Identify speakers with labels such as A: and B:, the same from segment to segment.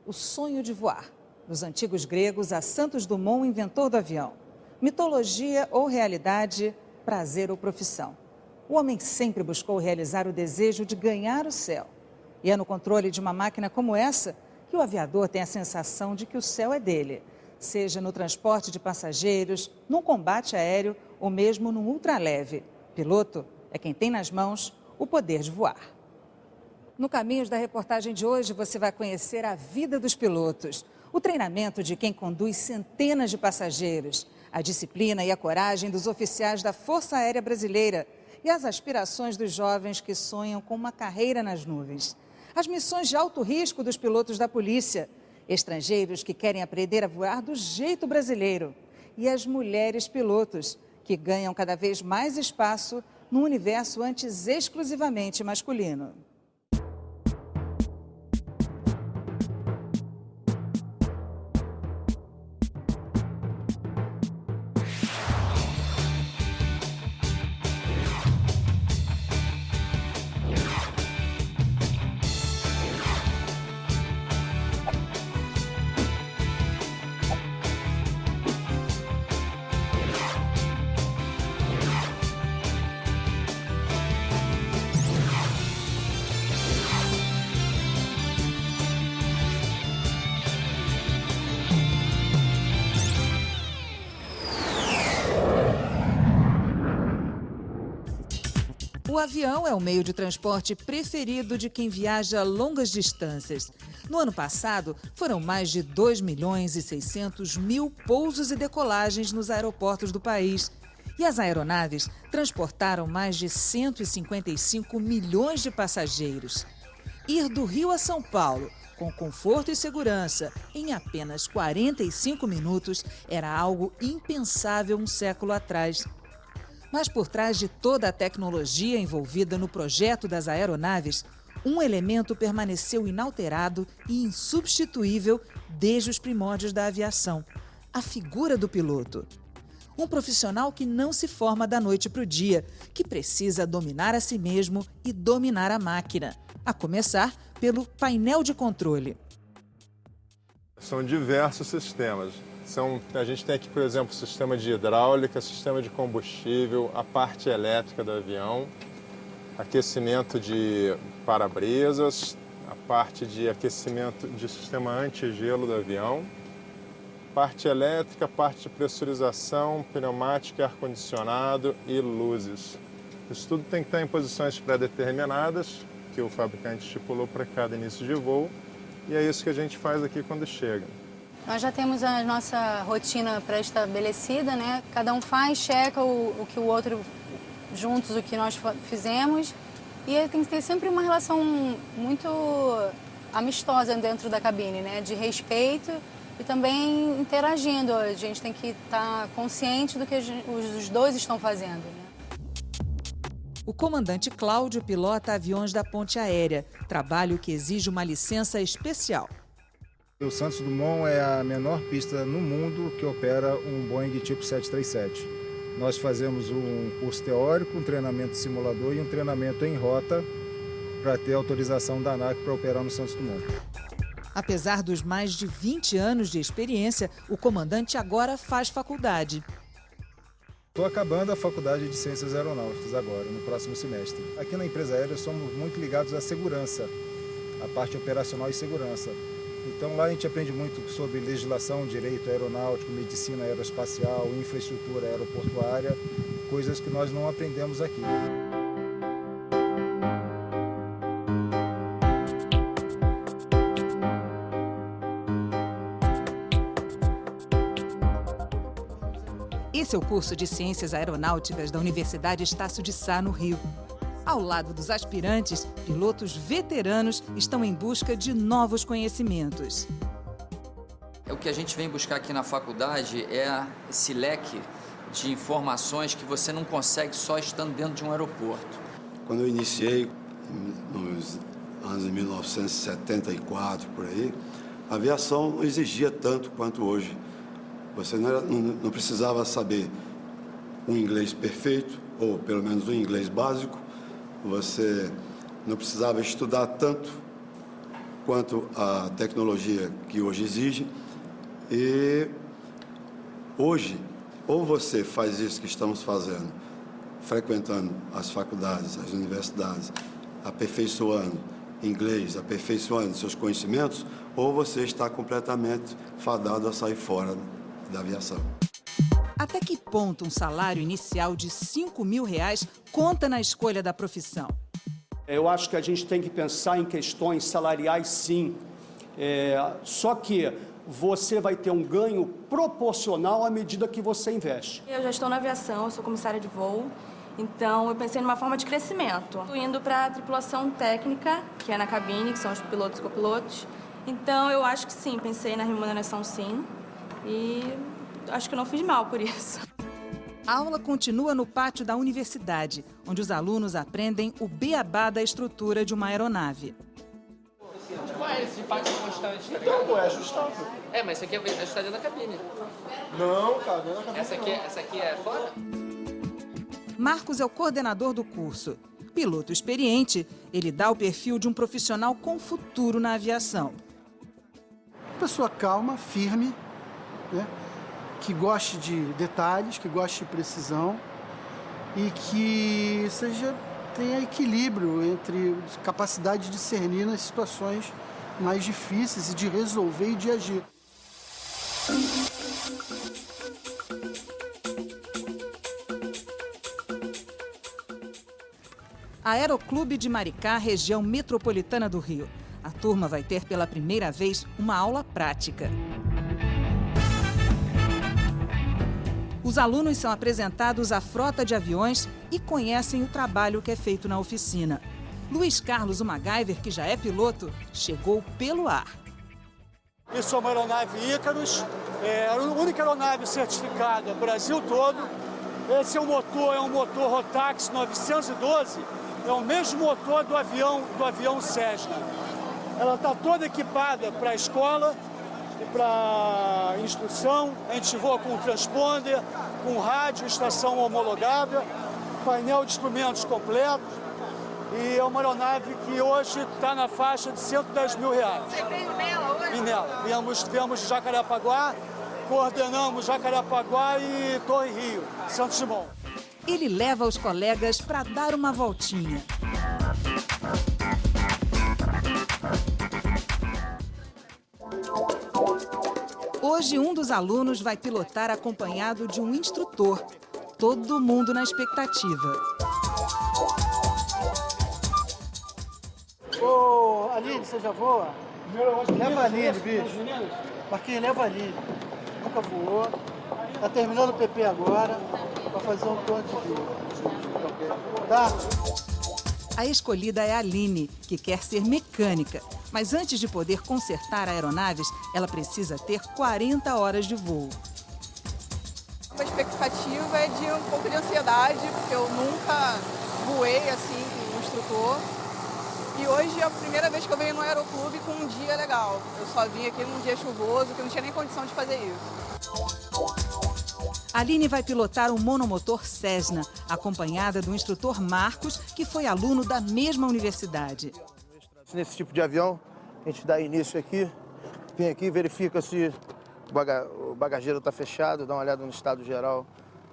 A: o sonho de voar. Dos antigos gregos a Santos Dumont, inventor do avião. Mitologia ou realidade, prazer ou profissão. O homem sempre buscou realizar o desejo de ganhar o céu. E é no controle de uma máquina como essa que o aviador tem a sensação de que o céu é dele. Seja no transporte de passageiros, num combate aéreo ou mesmo num ultraleve. Piloto é quem tem nas mãos o poder de voar. No Caminhos da reportagem de hoje, você vai conhecer a vida dos pilotos, o treinamento de quem conduz centenas de passageiros, a disciplina e a coragem dos oficiais da Força Aérea Brasileira e as aspirações dos jovens que sonham com uma carreira nas nuvens. As missões de alto risco dos pilotos da polícia, estrangeiros que querem aprender a voar do jeito brasileiro e as mulheres pilotos, que ganham cada vez mais espaço num universo antes exclusivamente masculino. O avião é o meio de transporte preferido de quem viaja longas distâncias. No ano passado, foram mais de 2.600.000 pousos e decolagens nos aeroportos do país. E as aeronaves transportaram mais de 155 milhões de passageiros. Ir do Rio a São Paulo, com conforto e segurança, em apenas 45 minutos, era algo impensável um século atrás. Mas por trás de toda a tecnologia envolvida no projeto das aeronaves, um elemento permaneceu inalterado e insubstituível desde os primórdios da aviação: a figura do piloto. Um profissional que não se forma da noite para o dia, que precisa dominar a si mesmo e dominar a máquina, a começar pelo painel de controle.
B: São diversos sistemas. A gente tem aqui, por exemplo, sistema de hidráulica, sistema de combustível, a parte elétrica do avião, aquecimento de para-brisas, a parte de aquecimento de sistema anti-gelo do avião, parte elétrica, parte de pressurização, pneumática, ar-condicionado e luzes. Isso tudo tem que estar em posições pré-determinadas, que o fabricante estipulou para cada início de voo, e é isso que a gente faz aqui quando chega.
C: Nós já temos a nossa rotina pré-estabelecida, né? Cada um faz, checa o que o outro, juntos, o que nós fizemos. E tem que ter sempre uma relação muito amistosa dentro da cabine, né? De respeito e também interagindo. A gente tem que estar consciente do que os dois estão fazendo, né?
A: O comandante Cláudio pilota aviões da Ponte Aérea, trabalho que exige uma licença especial.
D: O Santos Dumont é a menor pista no mundo que opera um Boeing tipo 737. Nós fazemos um curso teórico, um treinamento simulador e um treinamento em rota para ter autorização da ANAC para operar no Santos Dumont.
A: Apesar dos mais de 20 anos de experiência, o comandante agora faz faculdade.
D: Estou acabando a faculdade de Ciências Aeronáuticas agora, no próximo semestre. Aqui na empresa aérea somos muito ligados à segurança, à parte operacional e segurança. Então lá a gente aprende muito sobre legislação, direito aeronáutico, medicina aeroespacial, infraestrutura aeroportuária, coisas que nós não aprendemos aqui.
A: Esse é o curso de Ciências Aeronáuticas da Universidade Estácio de Sá, no Rio. Ao lado dos aspirantes, pilotos veteranos estão em busca de novos conhecimentos.
E: O que a gente vem buscar aqui na faculdade é esse leque de informações que você não consegue só estando dentro de um aeroporto.
F: Quando eu iniciei, nos anos de 1974, por aí, a aviação não exigia tanto quanto hoje. Você não precisava saber um inglês perfeito, ou pelo menos um inglês básico. Você não precisava estudar tanto quanto à tecnologia que hoje exige. E hoje, ou você faz isso que estamos fazendo, frequentando as faculdades, as universidades, aperfeiçoando inglês, aperfeiçoando seus conhecimentos, ou você está completamente fadado a sair fora da aviação.
A: Até que ponto um salário inicial de R$5.000 conta na escolha da profissão?
G: Eu acho que a gente tem que pensar em questões salariais, sim. Só que você vai ter um ganho proporcional à medida que você investe.
H: Eu já estou na aviação, eu sou comissária de voo, então eu pensei numa forma de crescimento. Estou indo para a tripulação técnica, que é na cabine, que são os pilotos e copilotos. Então eu acho que sim, pensei na remuneração sim, e acho que eu não fiz mal por isso.
A: A aula continua no pátio da universidade, onde os alunos aprendem o beabá da estrutura de uma aeronave.
I: Qual é esse impacto constante?
B: Então, é ajustável.
I: Mas isso aqui é ajustado dentro da cabine.
B: Não, cara, dentro da cabine.
I: Essa aqui é fora?
A: Marcos é o coordenador do curso. Piloto experiente, ele dá o perfil de um profissional com futuro na aviação.
J: Pessoa calma, firme, né? Que goste de detalhes, que goste de precisão e que tenha equilíbrio entre capacidade de discernir nas situações mais difíceis e de resolver e de agir.
A: Aeroclube de Maricá, região metropolitana do Rio. A turma vai ter pela primeira vez uma aula prática. Os alunos são apresentados à frota de aviões e conhecem o trabalho que é feito na oficina. Luiz Carlos, o MacGyver, que já é piloto, chegou pelo ar.
G: Isso é uma aeronave Ícaros, é a única aeronave certificada no Brasil todo. Esse é um motor Rotax 912, é o mesmo motor do avião Cessna. Ela está toda equipada para a escola e para instrução. A gente voa com transponder, com rádio, estação homologada, painel de instrumentos completo. E é uma aeronave que hoje está na faixa de R$110 mil.
H: Você veio nela hoje?
G: Vim nela. Viemos de Jacarepaguá, coordenamos Jacarepaguá e Torre Rio, Santos Dumont.
A: Ele leva os colegas para dar uma voltinha. Hoje, um dos alunos vai pilotar acompanhado de um instrutor. Todo mundo na expectativa.
J: Ô, Aline, você já voa? Leva a Aline, bicho. Marquinhos, leva a Aline. Nunca voou. Tá terminando o PP agora. Vai fazer um ponto de voo. Tá?
A: A escolhida é a Aline, que quer ser mecânica. Mas antes de poder consertar aeronaves, ela precisa ter 40 horas de voo.
K: A expectativa é de um pouco de ansiedade, porque eu nunca voei assim com um instrutor. E hoje é a primeira vez que eu venho no aeroclube com um dia legal. Eu só vim aqui num dia chuvoso, que eu não tinha nem condição de fazer isso.
A: A Aline vai pilotar um monomotor Cessna, acompanhada do instrutor Marcos, que foi aluno da mesma universidade.
L: Nesse tipo de avião, a gente dá início aqui, vem aqui, verifica se o bagageiro está fechado, dá uma olhada no estado geral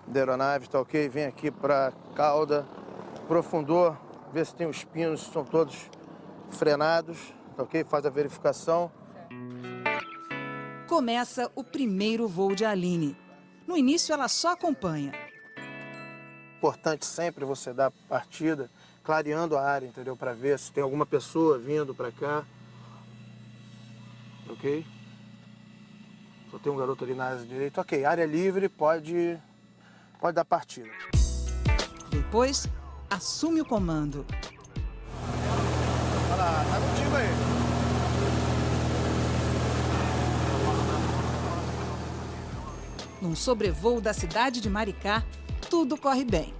L: da aeronave, está ok, vem aqui para a cauda, profundor, vê se tem os pinos, são todos frenados, tá ok, faz a verificação.
A: Começa o primeiro voo de Aline. No início, ela só acompanha.
L: Importante sempre você dar partida, clareando a área, entendeu? Para ver se tem alguma pessoa vindo para cá. Ok? Só tem um garoto ali na asa direita. Ok, área livre, pode dar partida.
A: Depois, assume o comando.
L: Olha lá, tá contigo aí.
A: Num sobrevoo da cidade de Maricá, tudo corre bem.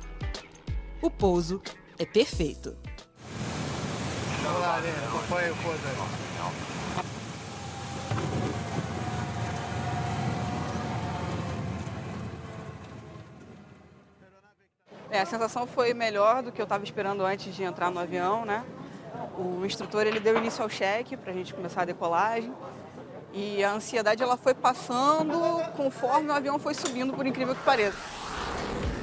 A: O pouso é perfeito.
L: Vamos lá, Aline, acompanha o pouso aí.
K: A sensação foi melhor do que eu estava esperando antes de entrar no avião, né? O instrutor ele deu início ao cheque para a gente começar a decolagem e a ansiedade ela foi passando conforme o avião foi subindo, por incrível que pareça.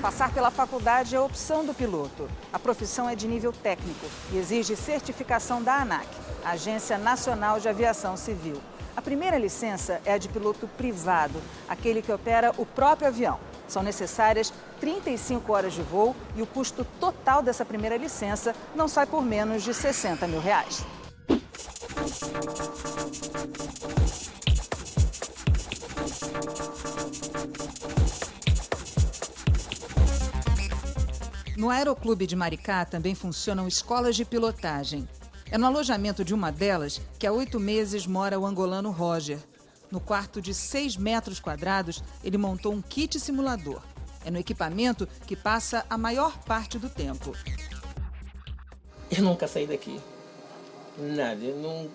A: Passar pela faculdade é a opção do piloto. A profissão é de nível técnico e exige certificação da ANAC, Agência Nacional de Aviação Civil. A primeira licença é a de piloto privado, aquele que opera o próprio avião. São necessárias 35 horas de voo e o custo total dessa primeira licença não sai por menos de R$60 mil. No Aeroclube de Maricá também funcionam escolas de pilotagem. É no alojamento de uma delas que há 8 meses mora o angolano Roger. No quarto de 6 metros quadrados, ele montou um kit simulador. É no equipamento que passa a maior parte do tempo.
M: Eu nunca saí daqui. Nada.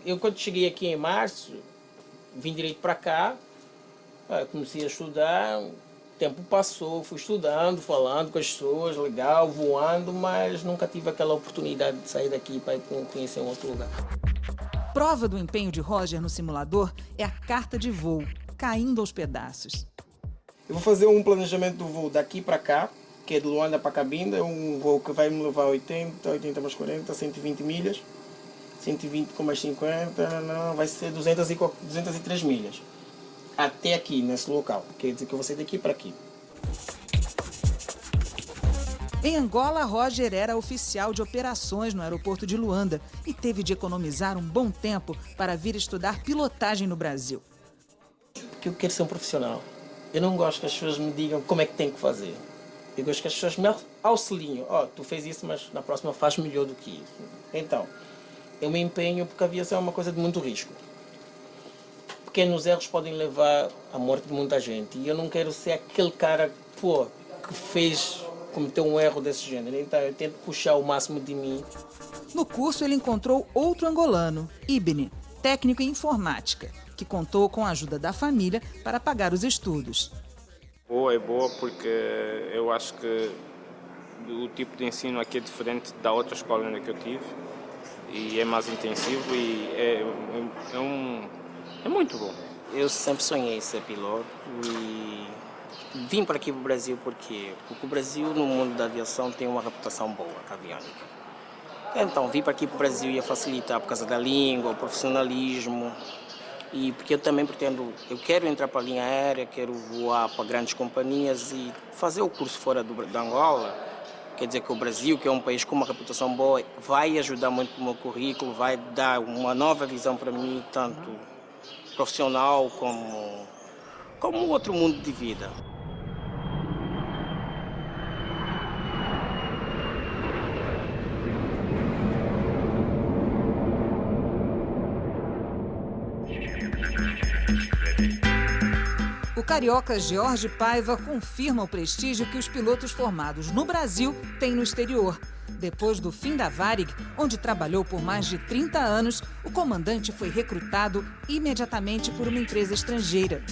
M: Eu quando cheguei aqui em março, vim direito para cá, comecei a estudar. O tempo passou, fui estudando, falando com as pessoas, legal, voando, mas nunca tive aquela oportunidade de sair daqui para conhecer um outro lugar.
A: Prova do empenho de Roger no simulador é a carta de voo, caindo aos pedaços.
M: Eu vou fazer um planejamento do voo daqui para cá, que é de Luanda para Cabinda, um voo que vai me levar 80 mais 40, 120 milhas. 120 com mais 50, não, vai ser 203 milhas. Até aqui, nesse local. Quer dizer que eu vou sair daqui para aqui.
A: Em Angola, Roger era oficial de operações no aeroporto de Luanda e teve de economizar um bom tempo para vir estudar pilotagem no Brasil.
M: Porque eu quero ser um profissional. Eu não gosto que as pessoas me digam como é que tem que fazer. Eu gosto que as pessoas me auxiliem. Tu fez isso, mas na próxima faz melhor do que isso. Então, eu me empenho porque a aviação é uma coisa de muito risco. Pequenos erros podem levar à morte de muita gente. E eu não quero ser aquele cara que cometeu um erro desse gênero. Então eu tento puxar o máximo de mim.
A: No curso ele encontrou outro angolano, Ibne, técnico em informática, que contou com a ajuda da família para pagar os estudos.
N: É boa porque eu acho que o tipo de ensino aqui é diferente da outra escola onde eu tive. E é mais intensivo e é muito bom.
M: Eu sempre sonhei ser piloto e vim para aqui para o Brasil porque o Brasil no mundo da aviação tem uma reputação boa, aviônica. Então vim para aqui para o Brasil ia facilitar por causa da língua, o profissionalismo e porque eu também eu quero entrar para a linha aérea, quero voar para grandes companhias e fazer o curso fora da Angola. Quer dizer que o Brasil, que é um país com uma reputação boa, vai ajudar muito no meu currículo, vai dar uma nova visão para mim, tanto profissional como outro mundo de vida.
A: O carioca Jorge Paiva confirma o prestígio que os pilotos formados no Brasil têm no exterior. Depois do fim da Varig, onde trabalhou por mais de 30 anos, o comandante foi recrutado imediatamente por uma empresa estrangeira.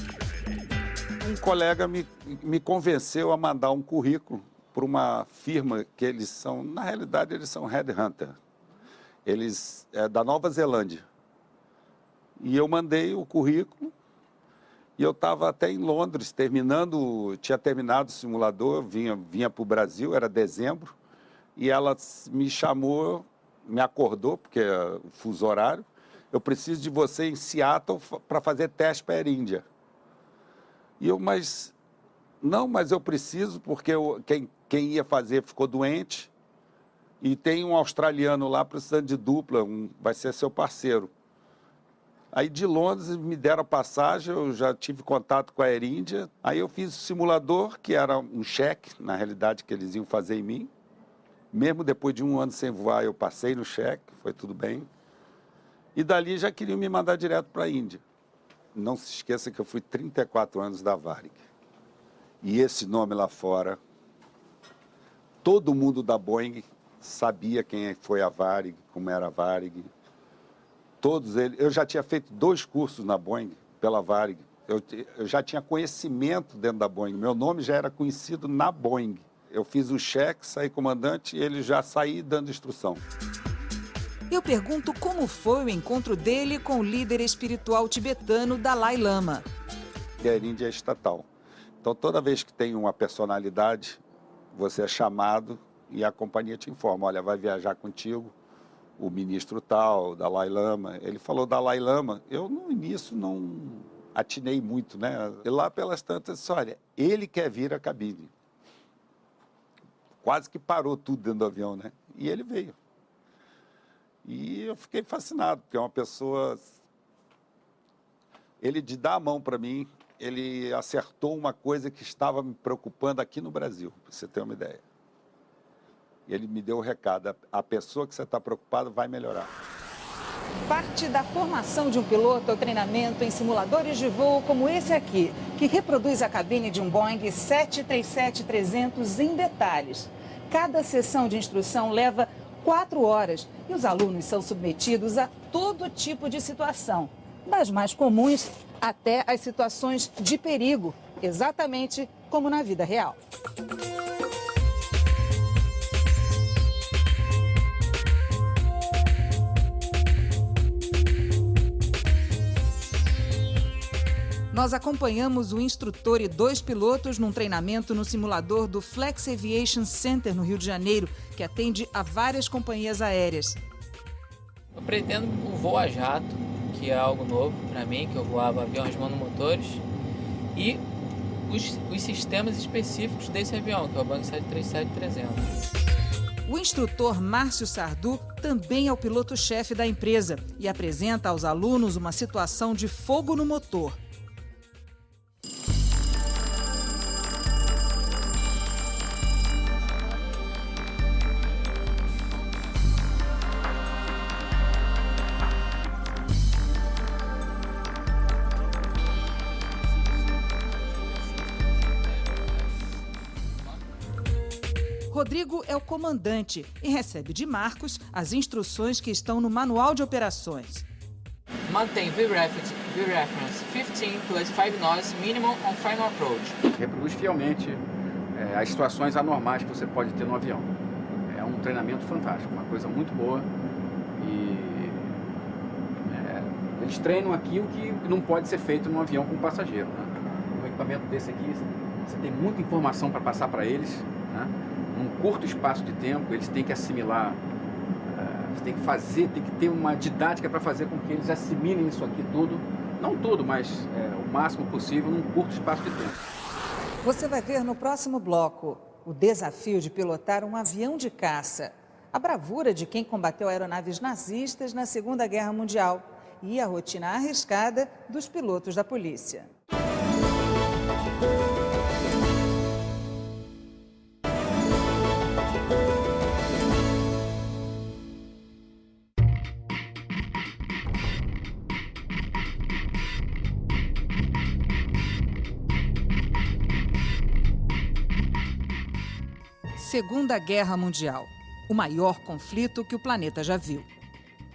O: Um colega me convenceu a mandar um currículo para uma firma que eles são, na realidade, eles são headhunter. Eles é da Nova Zelândia. E eu mandei o currículo. E eu estava até em Londres, tinha terminado o simulador, vinha para o Brasil, era dezembro, e ela me chamou, me acordou, porque é o fuso horário, eu preciso de você em Seattle para fazer teste para a Air India. E eu, mas eu preciso, porque quem ia fazer ficou doente, e tem um australiano lá precisando de dupla, vai ser seu parceiro. Aí de Londres me deram a passagem, eu já tive contato com a Air India. Aí eu fiz o simulador, que era um cheque, na realidade, que eles iam fazer em mim. Mesmo depois de 1 ano sem voar, eu passei no cheque, foi tudo bem. E dali já queriam me mandar direto para a Índia. Não se esqueça que eu fui 34 anos da Varig. E esse nome lá fora, todo mundo da Boeing sabia quem foi a Varig, como era a Varig. Todos eles, eu já tinha feito 2 cursos na Boeing pela Varig. Eu já tinha conhecimento dentro da Boeing. Meu nome já era conhecido na Boeing. Eu fiz o cheque, saí comandante e ele já saí dando instrução.
A: Eu pergunto como foi o encontro dele com o líder espiritual tibetano Dalai Lama.
O: A Índia é estatal. Então, toda vez que tem uma personalidade, você é chamado e a companhia te informa, olha, vai viajar contigo o ministro tal, Dalai Lama. Ele falou Dalai Lama, eu no início não atinei muito, né? E lá pelas tantas, olha, ele quer vir à cabine. Quase que parou tudo dentro do avião, né? E ele veio. E eu fiquei fascinado, porque é uma pessoa... Ele, de dar a mão para mim, ele acertou uma coisa que estava me preocupando aqui no Brasil, para você ter uma ideia. E ele me deu o recado, a pessoa que você está preocupado vai melhorar.
A: Parte da formação de um piloto é o treinamento em simuladores de voo como esse aqui, que reproduz a cabine de um Boeing 737-300 em detalhes. Cada sessão de instrução leva 4 horas e os alunos são submetidos a todo tipo de situação, das mais comuns até as situações de perigo, exatamente como na vida real. Nós acompanhamos o instrutor e 2 pilotos num treinamento no simulador do Flex Aviation Center, no Rio de Janeiro, que atende a várias companhias aéreas.
I: Eu pretendo um voo a jato, que é algo novo para mim, que eu voava aviões monomotores, e os sistemas específicos desse avião, que é o Boeing 737-300.
A: O instrutor Márcio Sardu também é o piloto-chefe da empresa e apresenta aos alunos uma situação de fogo no motor. Rodrigo é o comandante e recebe de Marcos as instruções que estão no manual de operações.
I: Mantém V-Reference 15 plus 5 knots minimum on final approach.
P: Reproduz fielmente as situações anormais que você pode ter no avião. É um treinamento fantástico, uma coisa muito boa. E eles treinam aquilo que não pode ser feito num avião com passageiro, né? Um equipamento desse aqui, você tem muita informação para passar para eles, né? Num curto espaço de tempo, eles têm que assimilar, tem que ter uma didática para fazer com que eles assimilem isso aqui tudo, não tudo, mas o máximo possível num curto espaço de tempo.
A: Você vai ver no próximo bloco o desafio de pilotar um avião de caça, a bravura de quem combateu aeronaves nazistas na Segunda Guerra Mundial e a rotina arriscada dos pilotos da polícia. Segunda Guerra Mundial, o maior conflito que o planeta já viu.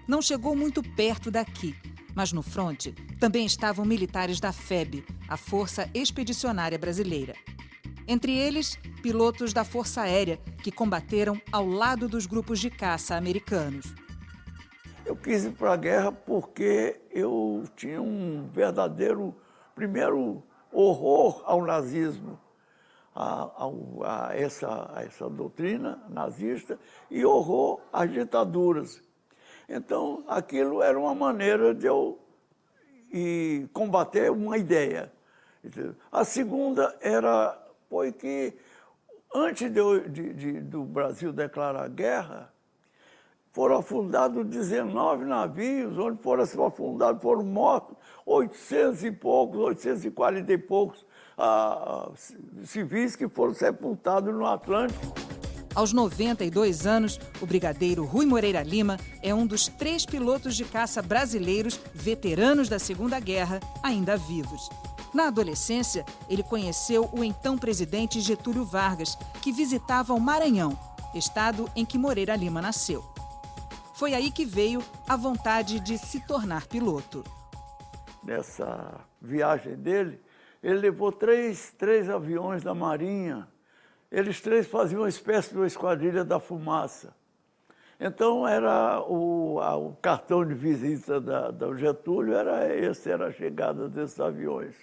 A: Não chegou muito perto daqui, mas no fronte também estavam militares da FEB, a Força Expedicionária Brasileira. Entre eles, pilotos da Força Aérea, que combateram ao lado dos grupos de caça americanos.
Q: Eu quis ir para a guerra porque eu tinha um verdadeiro, primeiro, horror ao nazismo. A essa doutrina nazista e horror às ditaduras. Então, aquilo era uma maneira de eu combater uma ideia. A segunda foi que, antes do Brasil declarar guerra, foram afundados 19 navios, onde foram afundados, foram mortos 800 e poucos, 840 e poucos civis que foram sepultados no Atlântico.
A: Aos 92 anos, o brigadeiro Rui Moreira Lima é um dos 3 pilotos de caça brasileiros veteranos da Segunda Guerra, ainda vivos. Na adolescência, ele conheceu o então presidente Getúlio Vargas, que visitava o Maranhão, estado em que Moreira Lima nasceu. Foi aí que veio a vontade de se tornar piloto.
Q: Nessa viagem dele, ele levou três aviões da Marinha. Eles 3 faziam uma espécie de uma esquadrilha da fumaça. Então, o cartão de visita do Getúlio era a chegada desses aviões.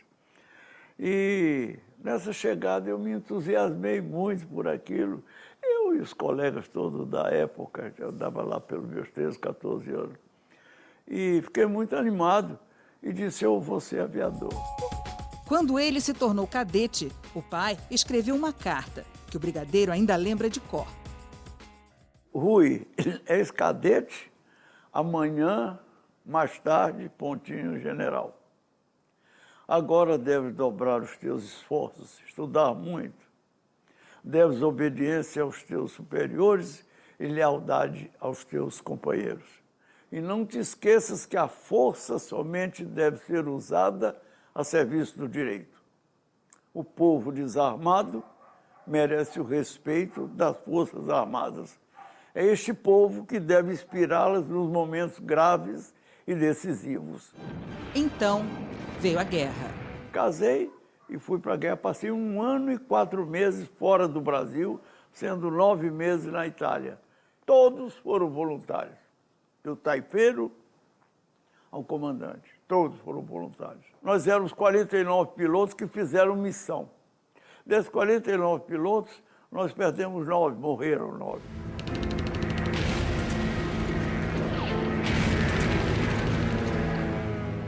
Q: E nessa chegada eu me entusiasmei muito por aquilo. Eu e os colegas todos da época, eu andava lá pelos meus 13, 14 anos. E fiquei muito animado e disse, eu vou ser aviador.
A: Quando ele se tornou cadete, o pai escreveu uma carta, que o brigadeiro ainda lembra de cor.
Q: Rui, ex-cadete, amanhã, mais tarde, pontinho general. Agora deves dobrar os teus esforços, estudar muito. Deves obediência aos teus superiores e lealdade aos teus companheiros. E não te esqueças que a força somente deve ser usada a serviço do direito. O povo desarmado merece o respeito das Forças Armadas. É este povo que deve inspirá-las nos momentos graves e decisivos.
A: Então, veio a guerra.
Q: Casei e fui para a guerra. Passei 1 ano e 4 meses fora do Brasil, sendo 9 meses na Itália. Todos foram voluntários. Do taifeiro ao comandante. Todos foram voluntários. Nós éramos 49 pilotos que fizeram missão. Desses 49 pilotos, nós perdemos 9, morreram 9.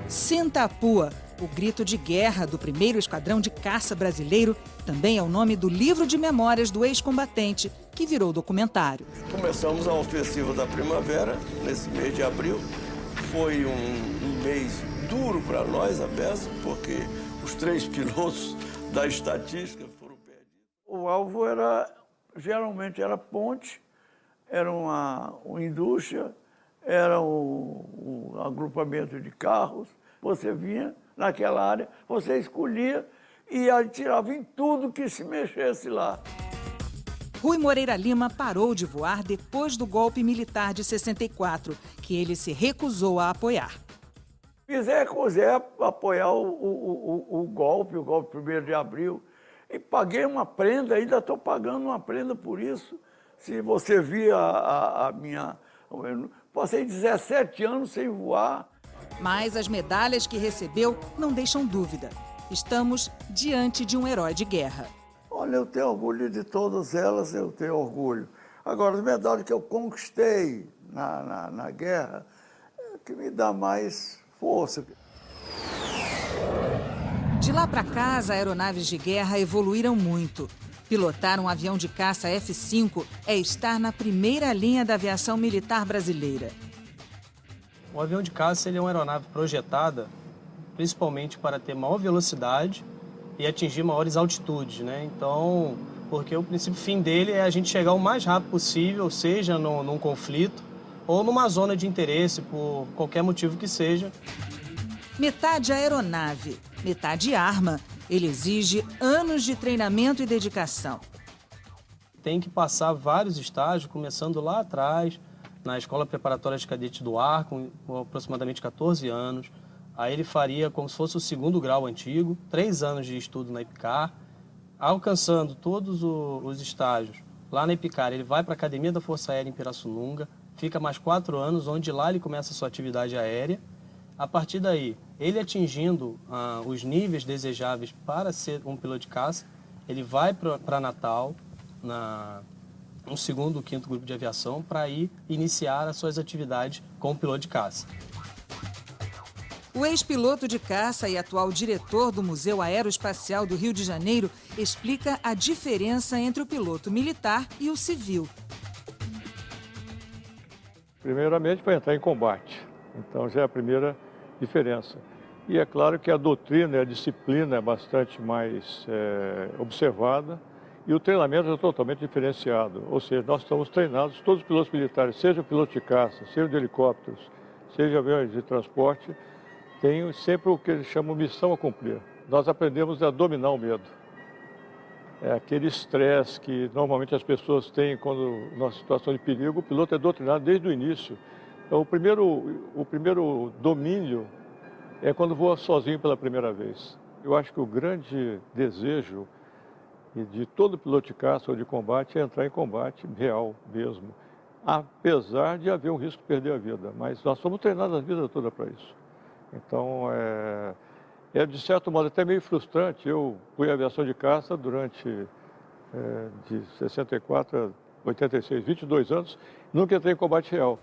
A: Sentapua, o grito de guerra do 1º Esquadrão de Caça Brasileiro, também é o nome do livro de memórias do ex-combatente, que virou documentário.
R: Começamos a ofensiva da primavera, nesse mês de abril. Foi um mês duro para nós, a beça, porque os 3 pilotos da estatística foram perdidos.
Q: O alvo geralmente era ponte, era uma indústria, era um agrupamento de carros. Você vinha naquela área, você escolhia e atirava em tudo que se mexesse lá.
A: Rui Moreira Lima parou de voar depois do golpe militar de 64, que ele se recusou a apoiar.
Q: Recusei apoiar o golpe 1º de abril. E paguei uma prenda, ainda estou pagando uma prenda por isso. Se você via a minha... Eu passei 17 anos sem voar.
A: Mas as medalhas que recebeu não deixam dúvida. Estamos diante de um herói de guerra.
Q: Olha, eu tenho orgulho de todas elas, eu tenho orgulho. Agora, as medalhas que eu conquistei na guerra, é que me dá mais força.
A: De lá para cá, as aeronaves de guerra evoluíram muito. Pilotar um avião de caça F-5 é estar na primeira linha da aviação militar brasileira.
S: O avião de caça ele é uma aeronave projetada principalmente para ter maior velocidade e atingir maiores altitudes, né? Então, porque o princípio fim dele é a gente chegar o mais rápido possível, seja num conflito ou numa zona de interesse, por qualquer motivo que seja.
A: Metade aeronave, metade arma. Ele exige anos de treinamento e dedicação.
S: Tem que passar vários estágios, começando lá atrás, na Escola Preparatória de Cadete do Ar, com aproximadamente 14 anos. Aí ele faria como se fosse o 2º grau antigo, 3 anos de estudo na EPICAR. Alcançando todos os estágios lá na EPICAR, ele vai para a Academia da Força Aérea em Pirassununga, fica mais 4 anos, onde lá ele começa a sua atividade aérea. A partir daí, ele atingindo os níveis desejáveis para ser um piloto de caça, ele vai para Natal, no 2º ou 5º grupo de aviação, para ir iniciar as suas atividades como piloto de caça.
A: O ex-piloto de caça e atual diretor do Museu Aeroespacial do Rio de Janeiro explica a diferença entre o piloto militar e o civil.
T: Primeiramente, para entrar em combate. Então, já é a primeira diferença. E é claro que a doutrina e a disciplina é bastante mais observada e o treinamento é totalmente diferenciado. Ou seja, nós estamos treinados, todos os pilotos militares, seja piloto de caça, seja de helicópteros, seja aviões de transporte, tem sempre o que eles chamam de missão a cumprir. Nós aprendemos a dominar o medo. É aquele estresse que normalmente as pessoas têm quando, numa situação de perigo, o piloto é doutrinado desde o início. Então, o primeiro domínio é quando voa sozinho pela primeira vez. Eu acho que o grande desejo de todo piloto de caça ou de combate é entrar em combate real mesmo. apesar de haver um risco de perder a vida. Mas nós somos treinados a vida toda para isso. Então, é de certo modo até meio frustrante. Eu fui em aviação de caça durante de 64 a 86, 22 anos, nunca entrei em combate real.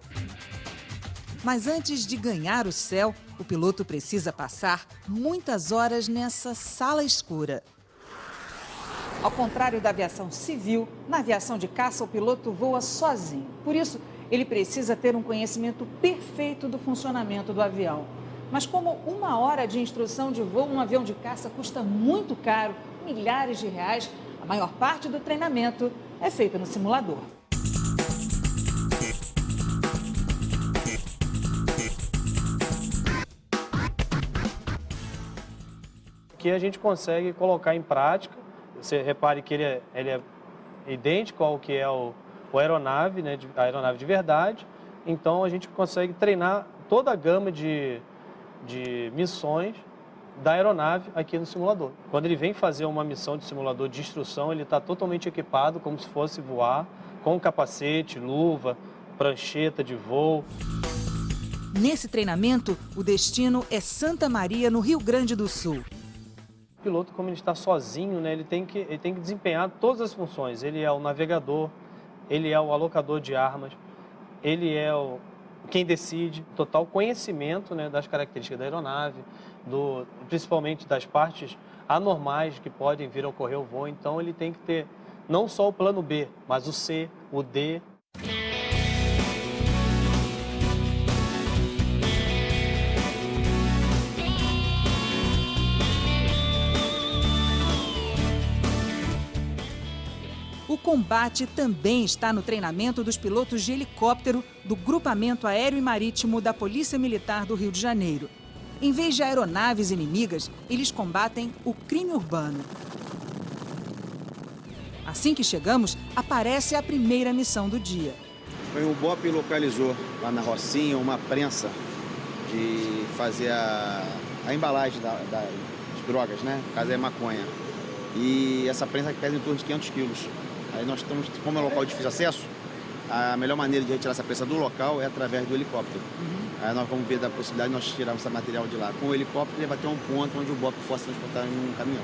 A: Mas antes de ganhar o céu, o piloto precisa passar muitas horas nessa sala escura. Ao contrário da aviação civil, na aviação de caça o piloto voa sozinho. Por isso, ele precisa ter um conhecimento perfeito do funcionamento do avião. Mas como 1 hora de instrução de voo num avião de caça custa muito caro, milhares de reais, a maior parte do treinamento é feita no simulador.
S: Aqui a gente consegue colocar em prática. Você repare que ele é idêntico ao que é a aeronave, né, a aeronave de verdade. Então a gente consegue treinar toda a gama de missões da aeronave aqui no simulador. Quando ele vem fazer uma missão de simulador de instrução, ele está totalmente equipado como se fosse voar, com capacete, luva, prancheta de voo.
A: Nesse treinamento, o destino é Santa Maria, no Rio Grande do Sul.
S: O piloto, como ele está sozinho, né, ele tem que desempenhar todas as funções. Ele é o navegador, ele é o alocador de armas, ele é quem decide, total conhecimento, né, das características da aeronave, principalmente das partes anormais que podem vir a ocorrer o voo. Então ele tem que ter não só o plano B, mas o C, o D.
A: O combate também está no treinamento dos pilotos de helicóptero do Grupamento Aéreo e Marítimo da Polícia Militar do Rio de Janeiro. Em vez de aeronaves inimigas, eles combatem o crime urbano. Assim que chegamos, aparece a primeira missão do dia.
U: O BOP localizou lá na Rocinha uma prensa de fazer a embalagem das drogas, né? No caso é maconha. E essa prensa pesa em torno de 500 quilos. Aí nós estamos, como é um local de difícil acesso, a melhor maneira de retirar essa prensa do local é através do helicóptero. Aí nós vamos ver da possibilidade de nós tirarmos esse material de lá. Com o helicóptero, ele vai ter um ponto onde o BOP possa transportar em um caminhão.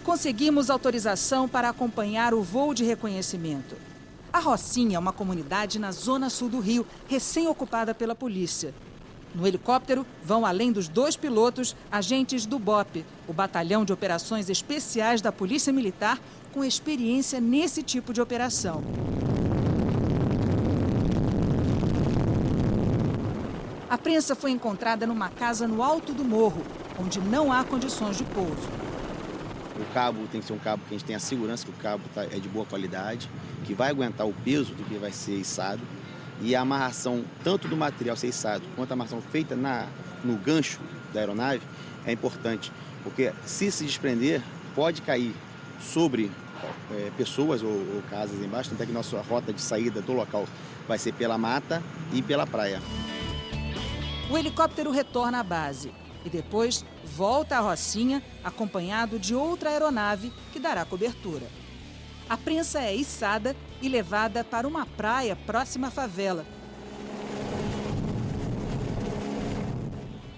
A: Conseguimos autorização para acompanhar o voo de reconhecimento. A Rocinha é uma comunidade na zona sul do Rio, recém-ocupada pela polícia. No helicóptero vão, além dos 2 pilotos, agentes do BOP, o Batalhão de Operações Especiais da Polícia Militar, com experiência nesse tipo de operação. A prensa foi encontrada numa casa no alto do morro, onde não há condições de pouso.
U: O cabo tem que ser um cabo que a gente tenha a segurança que o cabo é de boa qualidade, que vai aguentar o peso do que vai ser içado. E a amarração, tanto do material ser içado, quanto a amarração feita no gancho da aeronave, é importante. Porque se desprender, pode cair sobre pessoas ou casas embaixo. Tanto é que nossa rota de saída do local vai ser pela mata e pela praia.
A: O helicóptero retorna à base e depois volta à Rocinha, acompanhado de outra aeronave que dará cobertura. A prensa é içada e levada para uma praia próxima à favela,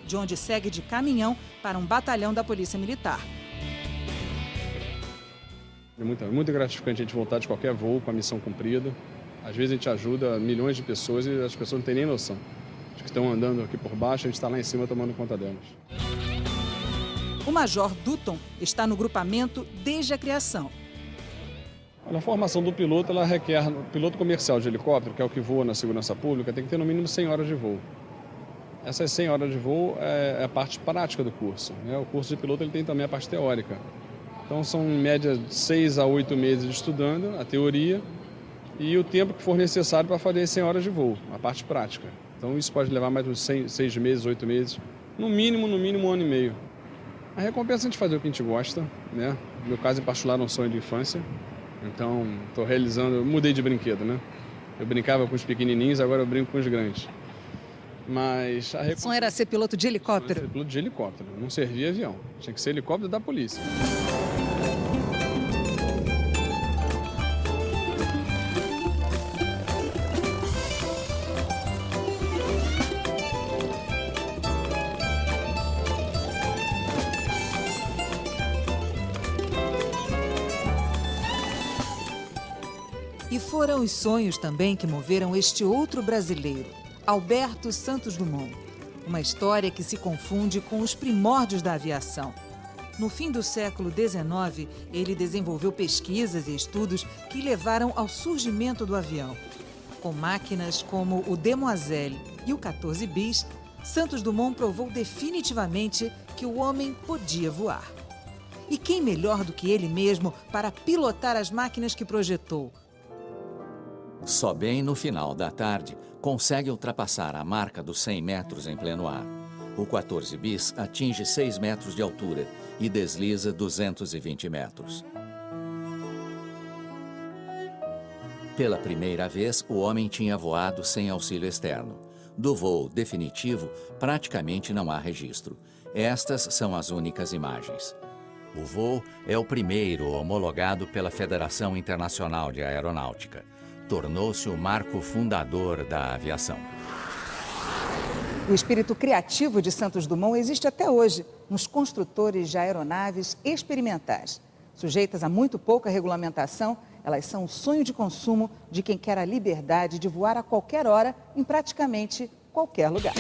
A: de onde segue de caminhão para um batalhão da Polícia Militar.
V: É muito gratificante a gente voltar de qualquer voo com a missão cumprida. Às vezes a gente ajuda milhões de pessoas e as pessoas não têm nem noção. As que estão andando aqui por baixo, a gente está lá em cima tomando conta delas.
A: O Major Dutton está no grupamento desde a criação.
V: A formação do piloto, ela requer, o piloto comercial de helicóptero, que é o que voa na segurança pública, tem que ter no mínimo 100 horas de voo. Essas 100 horas de voo é a parte prática do curso, né? O curso de piloto ele tem também a parte teórica. Então são em média 6 a 8 meses estudando a teoria e o tempo que for necessário para fazer 100 horas de voo, a parte prática. Então isso pode levar mais uns 6 meses, 8 meses, no mínimo 1 ano e meio. A recompensa é a gente fazer o que a gente gosta, né? No meu caso, em particular, é um sonho de infância. Então, estou realizando, eu mudei de brinquedo, né? Eu brincava com os pequenininhos, agora eu brinco com os grandes. Mas a
A: O sonho era ser piloto de helicóptero?
V: Ser piloto de helicóptero, não servia avião. Tinha que ser helicóptero da polícia.
A: Foram os sonhos também que moveram este outro brasileiro, Alberto Santos Dumont. Uma história que se confunde com os primórdios da aviação. No fim do século XIX, ele desenvolveu pesquisas e estudos que levaram ao surgimento do avião. Com máquinas como o Demoiselle e o 14 bis, Santos Dumont provou definitivamente que o homem podia voar. E quem melhor do que ele mesmo para pilotar as máquinas que projetou?
C: Só bem no final da tarde consegue ultrapassar a marca dos 100 metros em pleno ar. O 14 bis atinge 6 metros de altura e desliza 220 metros. Pela primeira vez, o homem tinha voado sem auxílio externo. Do voo definitivo, praticamente não há registro. Estas são as únicas imagens. O voo é o primeiro homologado pela Federação Internacional de Aeronáutica. Tornou-se o marco fundador da aviação.
A: O espírito criativo de Santos Dumont existe até hoje nos construtores de aeronaves experimentais. Sujeitas a muito pouca regulamentação, elas são o sonho de consumo de quem quer a liberdade de voar a qualquer hora em praticamente qualquer lugar.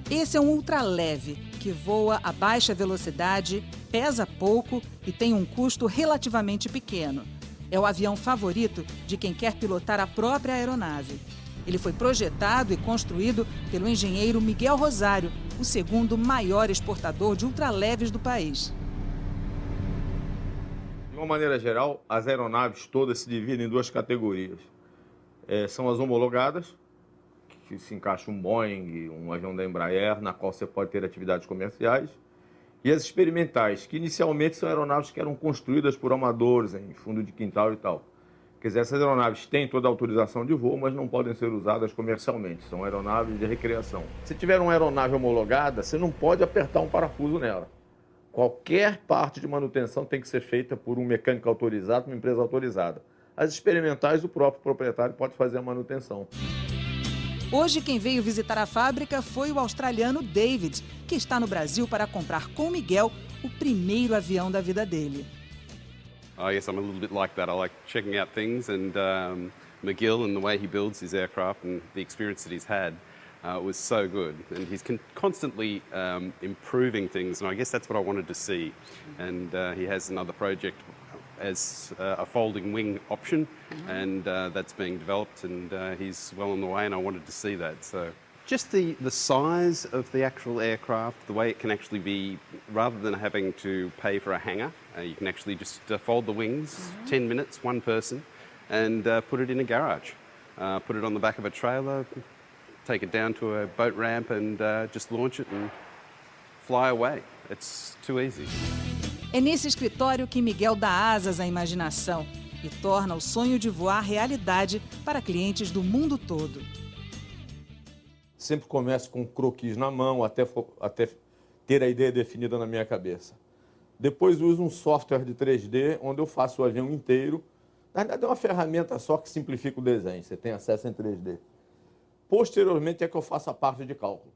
A: Esse é um ultraleve, que voa a baixa velocidade, pesa pouco e tem um custo relativamente pequeno. É o avião favorito de quem quer pilotar a própria aeronave. Ele foi projetado e construído pelo engenheiro Miguel Rosário, o segundo maior exportador de ultraleves do país.
D: De uma maneira geral, as aeronaves todas se dividem em duas categorias. São as homologadas, que se encaixa um Boeing, um avião da Embraer, na qual você pode ter atividades comerciais, e as experimentais, que inicialmente são aeronaves que eram construídas por amadores em fundo de quintal e tal. Quer dizer, essas aeronaves têm toda a autorização de voo, mas não podem ser usadas comercialmente, são aeronaves de recreação. Se tiver uma aeronave homologada, você não pode apertar um parafuso nela. Qualquer parte de manutenção tem que ser feita por um mecânico autorizado, uma empresa autorizada. As experimentais, o próprio proprietário pode fazer a manutenção.
A: Hoje, quem veio visitar a fábrica foi o australiano David, que está no Brasil para comprar com Miguel o primeiro avião da vida dele.
W: I guess I'm a little bit like that. I like checking out things, and McGill and the way he builds his aircraft and the experience that he's had was so good. And he's constantly improving things, and I guess that's what I wanted to see. And he has another project as a folding wing option, and that's being developed, and he's well on the way, and I wanted to see that. So just the size of the actual aircraft, the way it can actually be, rather than having to pay for a hangar, you can actually just fold the wings, 10 minutes, one person, and put it in a garage. Put it on the back of a trailer, take it down to a boat ramp, and just launch it and fly away. It's too easy.
A: É nesse escritório que Miguel dá asas à imaginação e torna o sonho de voar realidade para clientes do mundo todo.
D: Sempre começo com um croquis na mão, até ter a ideia definida na minha cabeça. Depois uso um software de 3D, onde eu faço o avião inteiro. Na verdade, é uma ferramenta só que simplifica o desenho, você tem acesso em 3D. Posteriormente é que eu faço a parte de cálculo.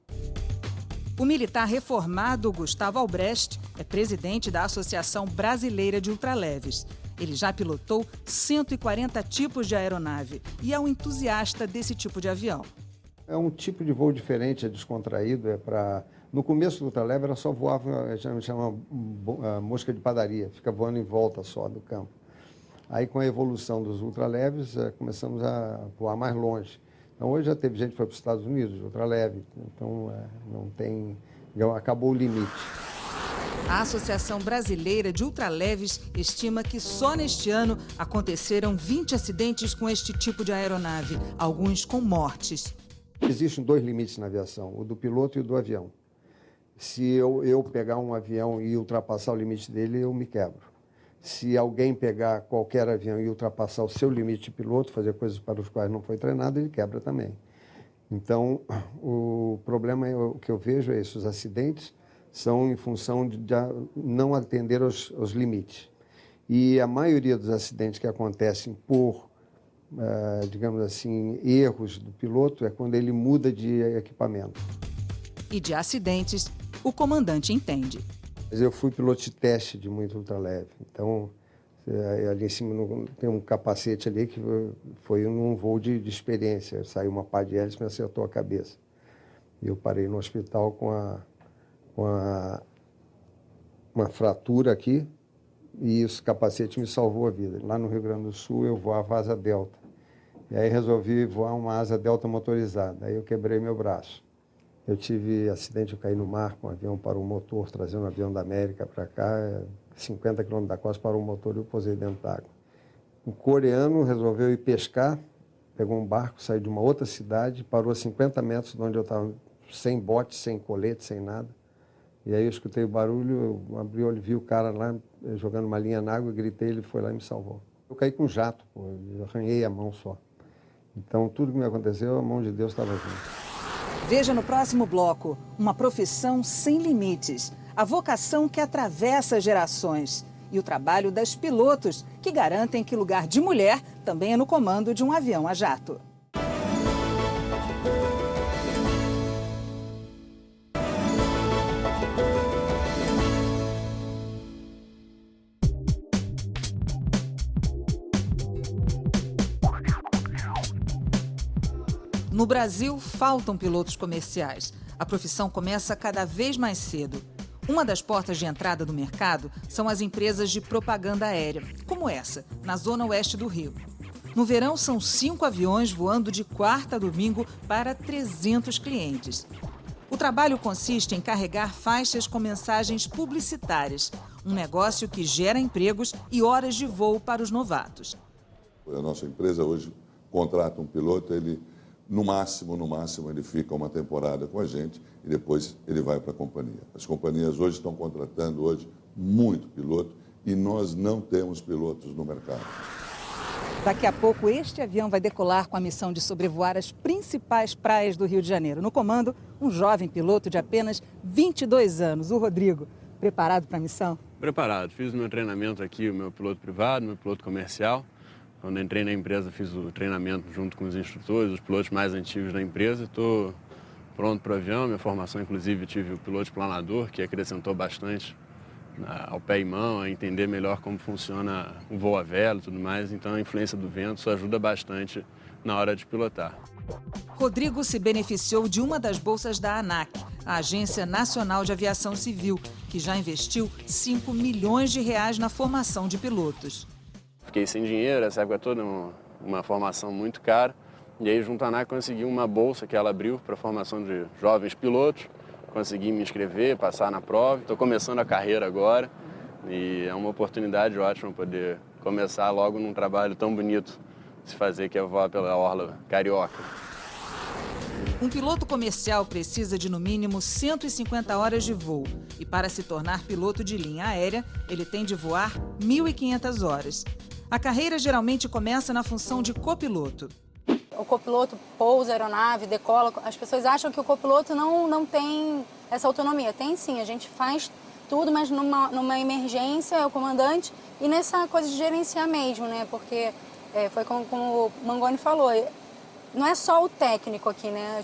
A: O militar reformado Gustavo Albrecht é presidente da Associação Brasileira de Ultraleves. Ele já pilotou 140 tipos de aeronave e é um entusiasta desse tipo de avião.
X: É um tipo de voo diferente, é descontraído. No começo do ultraleve era só voar, a gente chama mosca de padaria, fica voando em volta só do campo. Aí com a evolução dos ultraleves começamos a voar mais longe. Então, hoje já teve gente que foi para os Estados Unidos, ultraleve, então não tem, acabou o limite.
A: A Associação Brasileira de Ultraleves estima que só neste ano aconteceram 20 acidentes com este tipo de aeronave, alguns com mortes.
X: Existem dois limites na aviação, o do piloto e o do avião. Se eu pegar um avião e ultrapassar o limite dele, eu me quebro. Se alguém pegar qualquer avião e ultrapassar o seu limite de piloto, fazer coisas para os quais não foi treinado, ele quebra também. Então, o problema o que eu vejo é isso, os acidentes são em função de não atender aos limites. E a maioria dos acidentes que acontecem por digamos assim, erros do piloto é quando ele muda de equipamento.
A: E de acidentes, o comandante entende.
X: Mas eu fui piloto de teste de muito ultraleve, então ali em cima tem um capacete ali que foi num voo de experiência. Saiu uma pá de hélice e me acertou a cabeça. E eu parei no hospital com uma fratura aqui e esse capacete me salvou a vida. Lá no Rio Grande do Sul eu voava asa delta. E aí resolvi voar uma asa delta motorizada. Aí eu quebrei meu braço. Eu tive acidente, eu caí no mar com um avião parou o motor, trazendo um avião da América para cá, 50 km da costa parou o motor e eu posei dentro d'água. Um coreano resolveu ir pescar, pegou um barco, saiu de uma outra cidade, parou a 50 metros de onde eu estava, sem bote, sem colete, sem nada. E aí eu escutei o barulho, eu abri o olho, vi o cara lá jogando uma linha na água, gritei, ele foi lá e me salvou. Eu caí com jato, eu arranhei a mão só. Então tudo que me aconteceu, a mão de Deus estava junto.
A: Veja no próximo bloco, uma profissão sem limites, a vocação que atravessa gerações e o trabalho das pilotos que garantem que lugar de mulher também é no comando de um avião a jato. No Brasil, faltam pilotos comerciais. A profissão começa cada vez mais cedo. Uma das portas de entrada do mercado são as empresas de propaganda aérea, como essa, na zona oeste do Rio. No verão, são 5 aviões voando de quarta a domingo para 300 clientes. O trabalho consiste em carregar faixas com mensagens publicitárias, um negócio que gera empregos e horas de voo para os novatos.
B: A nossa empresa hoje contrata um piloto, ele no máximo, ele fica uma temporada com a gente e depois ele vai para a companhia. As companhias hoje estão contratando muito piloto e nós não temos pilotos no mercado.
A: Daqui a pouco, este avião vai decolar com a missão de sobrevoar as principais praias do Rio de Janeiro. No comando, um jovem piloto de apenas 22 anos, o Rodrigo. Preparado para a missão?
E: Preparado. Fiz o meu treinamento aqui, o meu piloto privado, meu piloto comercial. Quando entrei na empresa, fiz o treinamento junto com os instrutores, os pilotos mais antigos da empresa. Estou pronto para o avião. Minha formação, inclusive, tive o piloto planador, que acrescentou bastante ao pé e mão, a entender melhor como funciona o voo a vela e tudo mais. Então, a influência do vento isso ajuda bastante na hora de pilotar.
A: Rodrigo se beneficiou de uma das bolsas da ANAC, a Agência Nacional de Aviação Civil, que já investiu R$5 milhões na formação de pilotos.
E: Fiquei sem dinheiro, essa época toda, uma formação muito cara. E aí, junto à ANAC, consegui uma bolsa que ela abriu para a formação de jovens pilotos. Consegui me inscrever, passar na prova. Estou começando a carreira agora e é uma oportunidade ótima poder começar logo num trabalho tão bonito de se fazer, que é voar pela orla carioca.
A: Um piloto comercial precisa de, no mínimo, 150 horas de voo. E para se tornar piloto de linha aérea, ele tem de voar 1.500 horas. A carreira geralmente começa na função de copiloto.
F: O copiloto pousa a aeronave, decola. As pessoas acham que o copiloto não tem essa autonomia. Tem sim, a gente faz tudo, mas numa emergência é o comandante e nessa coisa de gerenciar mesmo, né? Porque foi como o Mangoni falou, não é só o técnico aqui, né?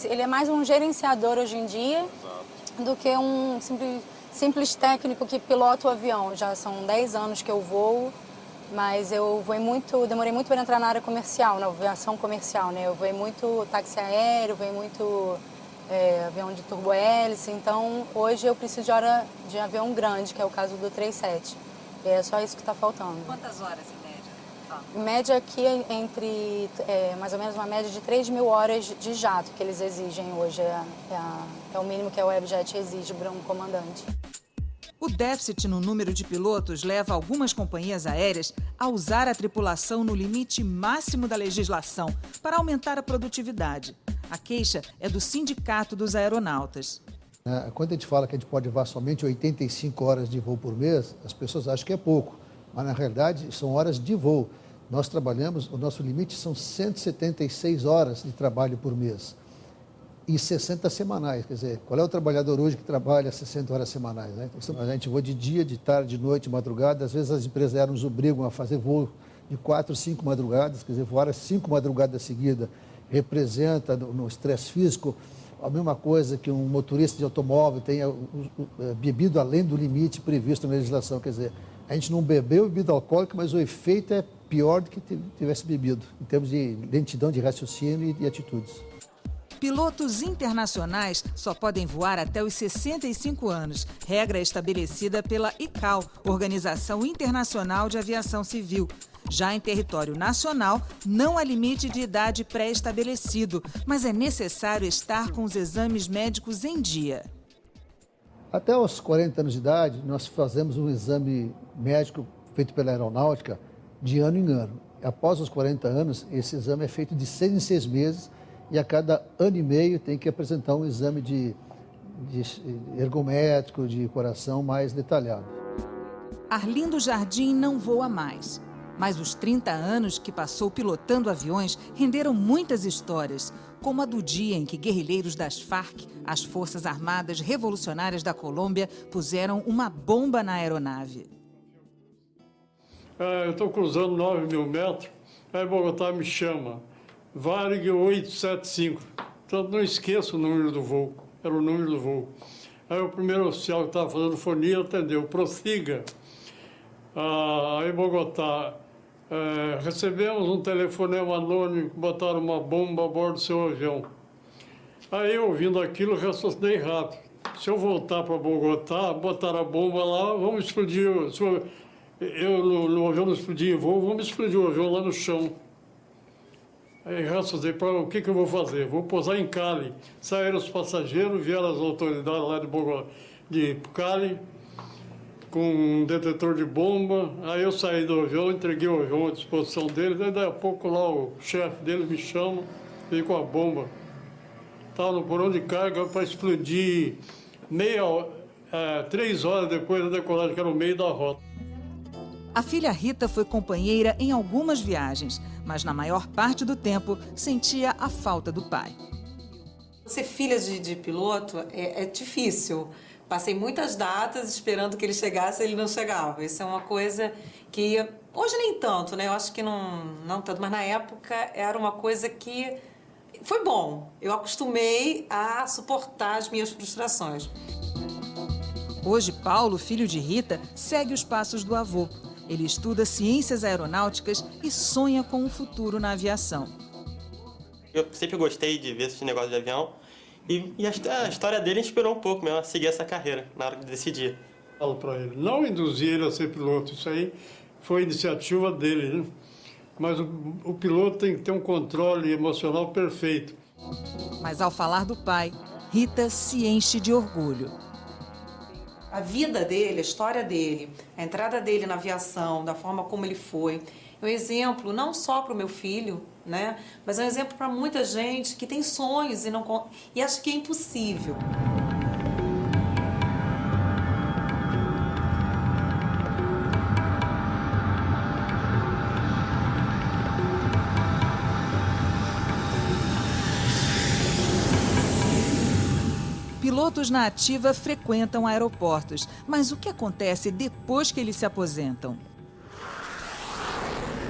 F: Ele é mais um gerenciador hoje em dia do que um simples técnico que pilota o avião. Já são 10 anos que eu voo. Mas eu demorei muito para entrar na área comercial, na aviação comercial, né? Eu voei muito táxi aéreo, voei muito avião de turbohélice, então hoje eu preciso de hora de avião grande, que é o caso do 37. E é só isso que está faltando.
A: Quantas horas em média?
F: Em média aqui entre mais ou menos uma média de 3.000 horas de jato que eles exigem hoje. É o mínimo que a Webjet exige para um comandante.
A: O déficit no número de pilotos leva algumas companhias aéreas a usar a tripulação no limite máximo da legislação para aumentar a produtividade. A queixa é do Sindicato dos Aeronautas.
H: Quando a gente fala que a gente pode voar somente 85 horas de voo por mês, as pessoas acham que é pouco, mas na realidade são horas de voo. Nós trabalhamos, o nosso limite são 176 horas de trabalho por mês. E 60 semanais, quer dizer, qual é o trabalhador hoje que trabalha 60 horas semanais, né? Então, a gente voa de dia, de tarde, de noite, de madrugada, às vezes as empresas aéreas nos obrigam a fazer voo de 4, 5 madrugadas, quer dizer, voar 5 madrugadas seguidas representa no estresse físico a mesma coisa que um motorista de automóvel tenha bebido além do limite previsto na legislação. Quer dizer, a gente não bebeu bebida alcoólica, mas o efeito é pior do que tivesse bebido, em termos de lentidão de raciocínio e atitudes.
A: Pilotos internacionais só podem voar até os 65 anos, regra estabelecida pela ICAO, Organização Internacional de Aviação Civil. Já em território nacional, não há limite de idade pré-estabelecido, mas é necessário estar com os exames médicos em dia.
H: Até os 40 anos de idade, nós fazemos um exame médico feito pela aeronáutica de ano em ano. Após os 40 anos, esse exame é feito de 6 em 6 meses e a cada ano e meio tem que apresentar um exame de ergométrico, de coração mais detalhado.
A: Arlindo Jardim não voa mais. Mas os 30 anos que passou pilotando aviões renderam muitas histórias, como a do dia em que guerrilheiros das Farc, as Forças Armadas Revolucionárias da Colômbia, puseram uma bomba na aeronave.
G: Eu estou cruzando 9.000 metros, aí Bogotá me chama, Varig 875. Então não esqueço o número do voo, era o número do voo. Aí o primeiro oficial que estava fazendo fonia atendeu, prossiga. Aí Bogotá, recebemos um telefonema anônimo que botaram uma bomba a bordo do seu avião. Aí, ouvindo aquilo, raciocinei rápido. Se eu voltar para Bogotá, botar a bomba lá, vamos explodir. No avião não explodir em voo, vamos explodir o avião lá no chão. Aí raciocinei, o que eu vou fazer? Vou pousar em Cali. Saíram os passageiros, vieram as autoridades lá de Cali, com um detetor de bomba. Aí eu saí do avião, entreguei o avião à disposição deles. Aí daí a pouco lá o chefe deles me chama, veio com a bomba. Estava no porão de carga para explodir 3 horas depois da decolagem, que era o meio da rota.
A: A filha Rita foi companheira em algumas viagens, mas na maior parte do tempo sentia a falta do pai.
J: Ser filha de piloto é difícil. Passei muitas datas esperando que ele chegasse e ele não chegava. Isso é uma coisa que hoje nem tanto, né? Eu acho que não tanto, mas na época era uma coisa que foi bom. Eu acostumei a suportar as minhas frustrações.
A: Hoje, Paulo, filho de Rita, segue os passos do avô. Ele estuda ciências aeronáuticas e sonha com um futuro na aviação.
K: Eu sempre gostei de ver esse negócio de avião. E a história dele inspirou um pouco mesmo a seguir essa carreira, na hora de decidir.
G: Falo para ele, não induzir ele a ser piloto, isso aí foi iniciativa dele, né? Mas o piloto tem que ter um controle emocional perfeito.
A: Mas ao falar do pai, Rita se enche de orgulho.
J: A vida dele, a história dele, a entrada dele na aviação, da forma como ele foi, é um exemplo não só para o meu filho, né? Mas é um exemplo para muita gente que tem sonhos e acha que é impossível.
A: Pilotos na ativa frequentam aeroportos, mas o que acontece depois que eles se aposentam?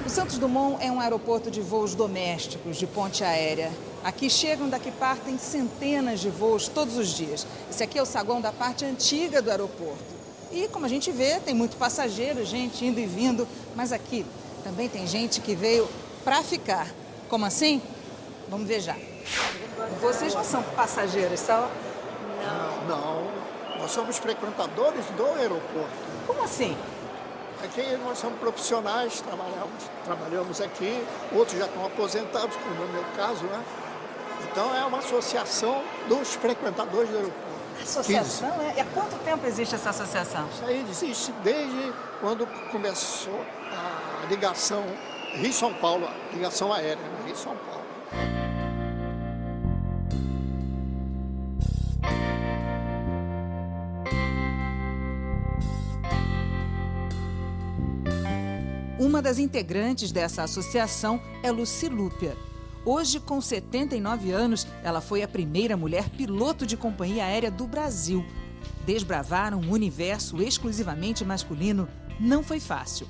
A: O Santos Dumont é um aeroporto de voos domésticos, de ponte aérea. Aqui chegam, daqui partem centenas de voos todos os dias. Esse aqui é o saguão da parte antiga do aeroporto. E, como a gente vê, tem muito passageiro, gente indo e vindo. Mas aqui também tem gente que veio para ficar. Como assim? Vamos ver já. Vocês não são passageiros, são?
L: Não. Nós somos frequentadores do aeroporto.
A: Como assim?
L: Aqui nós somos profissionais, trabalhamos aqui, outros já estão aposentados, como no meu caso, né? Então é uma associação dos frequentadores do aeroporto.
A: Associação, é? E há quanto tempo existe essa associação?
L: Isso aí existe desde quando começou a ligação Rio-São Paulo, a ligação aérea, né? Rio-São Paulo.
A: Uma das integrantes dessa associação é Lucy Lúpia. Hoje, com 79 anos, ela foi a primeira mulher piloto de companhia aérea do Brasil. Desbravar um universo exclusivamente masculino não foi fácil.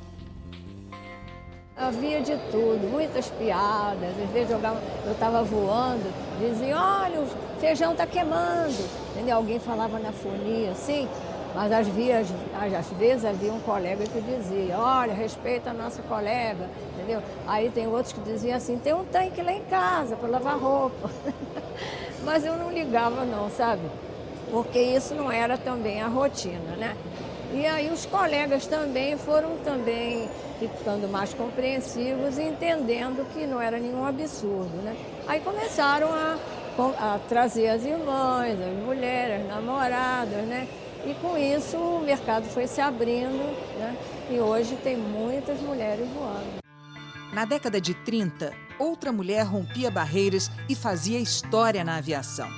I: Havia de tudo, muitas piadas. Às vezes eu estava voando, diziam, olha, o feijão está queimando. Entendeu? Alguém falava na fonia assim, mas às vezes havia um colega que dizia, olha, respeita a nossa colega, entendeu? Aí tem outros que diziam assim, tem um tanque lá em casa para lavar roupa. Mas eu não ligava não, sabe? Porque isso não era também a rotina, né? E aí os colegas também foram ficando mais compreensivos e entendendo que não era nenhum absurdo, né? Aí começaram a trazer as irmãs, as mulheres, as namoradas, né? E com isso o mercado foi se abrindo, né? E hoje tem muitas mulheres voando.
A: Na década de 30, outra mulher rompia barreiras e fazia história na aviação.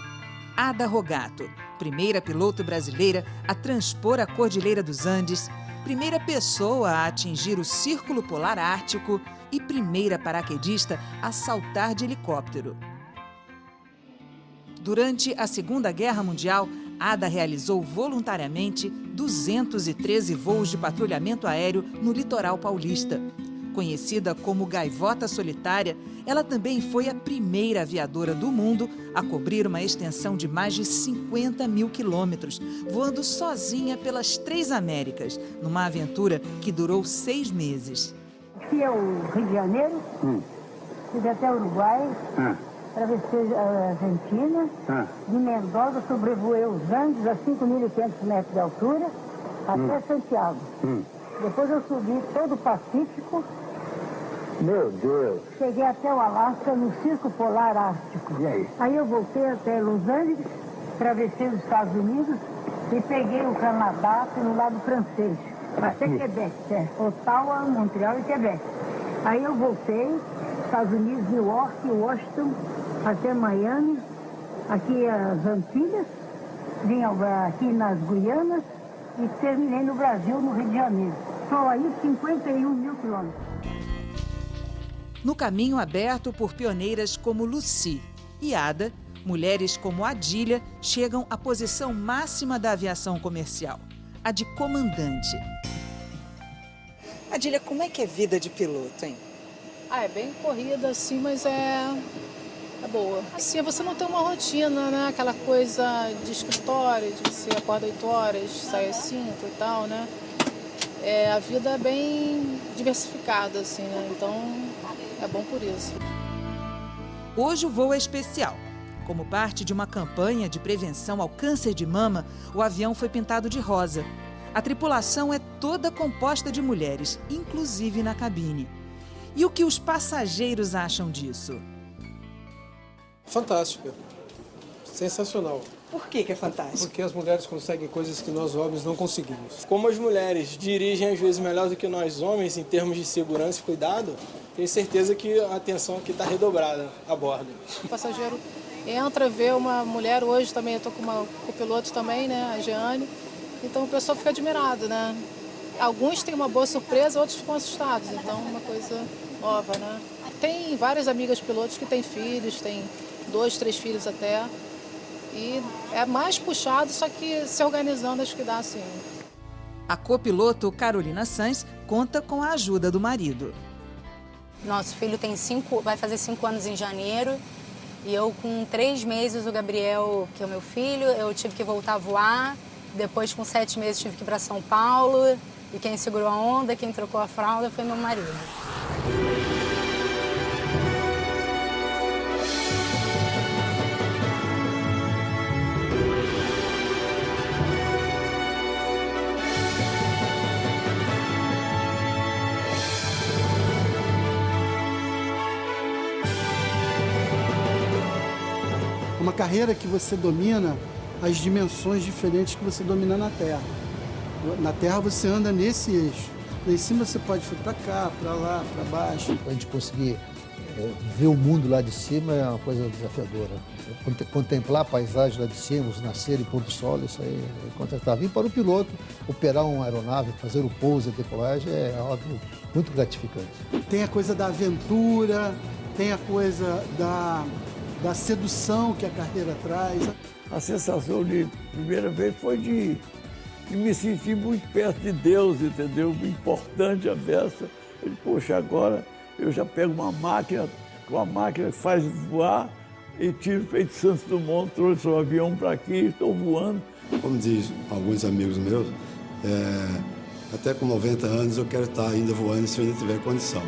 A: Ada Rogato, primeira piloto brasileira a transpor a Cordilheira dos Andes, primeira pessoa a atingir o Círculo Polar Ártico e primeira paraquedista a saltar de helicóptero. Durante a Segunda Guerra Mundial, Ada realizou voluntariamente 213 voos de patrulhamento aéreo no litoral paulista. Conhecida como Gaivota Solitária, ela também foi a primeira aviadora do mundo a cobrir uma extensão de mais de 50 mil quilômetros, voando sozinha pelas 3 Américas, numa aventura que durou 6 meses.
M: Aqui é o Rio de Janeiro, fui até o Uruguai, atravessei a Argentina, de Mendoza sobrevoei os Andes a 5.500 metros de altura, até Santiago. Depois eu subi todo o Pacífico.
N: Meu Deus!
M: Cheguei até o Alasca, no Círculo Polar Ártico.
N: E aí?
M: Aí eu voltei até Los Angeles, atravessei os Estados Unidos e peguei o Canadá pelo lado francês, até Quebec, Ottawa, Montreal e Quebec. Aí eu voltei, Estados Unidos, New York, Washington, até Miami, aqui as Antilhas, vim aqui nas Guianas e terminei no Brasil, no Rio de Janeiro. Só aí 51 mil quilômetros.
A: No caminho aberto por pioneiras como Lucy e Ada, mulheres como Adília chegam à posição máxima da aviação comercial, a de comandante. Adília, como é que é vida de piloto, hein?
O: É bem corrida, assim, mas é boa. Assim, você não tem uma rotina, né? Aquela coisa de escritório, de você acorda 8 horas, sai às 5 e tal, né? A vida é bem diversificada, assim, né? Então, é bom por isso.
A: Hoje o voo é especial. Como parte de uma campanha de prevenção ao câncer de mama, o avião foi pintado de rosa. A tripulação é toda composta de mulheres, inclusive na cabine. E o que os passageiros acham disso?
Y: Fantástica. Sensacional.
A: Por que é fantástico?
Y: Porque as mulheres conseguem coisas que nós homens não conseguimos. Como as mulheres dirigem às vezes melhor do que nós homens em termos de segurança e cuidado, tenho certeza que a atenção aqui está redobrada a bordo.
O: O passageiro entra, vê uma mulher, hoje também eu estou com uma copiloto também, né, a Jeane, então o pessoal fica admirado, né? Alguns têm uma boa surpresa, outros ficam assustados, então é uma coisa nova, né? Tem várias amigas pilotos que têm filhos, tem 2, 3 filhos até, e é mais puxado, só que se organizando acho que dá assim.
A: A copiloto Carolina Sanz conta com a ajuda do marido.
F: Nosso filho vai fazer 5 anos em janeiro, e eu com 3 meses, o Gabriel, que é o meu filho, eu tive que voltar a voar, depois com 7 meses tive que ir para São Paulo, e quem segurou a onda, quem trocou a fralda foi meu marido.
Z: Uma carreira que você domina as dimensões diferentes que você domina na Terra. Na Terra você anda nesse eixo. Lá em cima você pode ir para cá, para lá, para baixo.
H: A gente conseguir ver o mundo lá de cima é uma coisa desafiadora. Contemplar a paisagem lá de cima, os nascer e pôr do sol, isso aí é contestável. E para o piloto, operar uma aeronave, fazer o pouso e a decolagem é algo muito gratificante.
Z: Tem a coisa da aventura, tem a coisa da sedução que a carreira traz.
Q: A sensação de primeira vez foi de me sentir muito perto de Deus, entendeu? Importante a beça Ele, poxa, agora eu já pego uma máquina faz voar e tiro feito Santos Dumont, trouxe o avião para aqui, estou voando.
P: Como diz alguns amigos meus, até com 90 anos eu quero estar ainda voando se eu ainda tiver condição.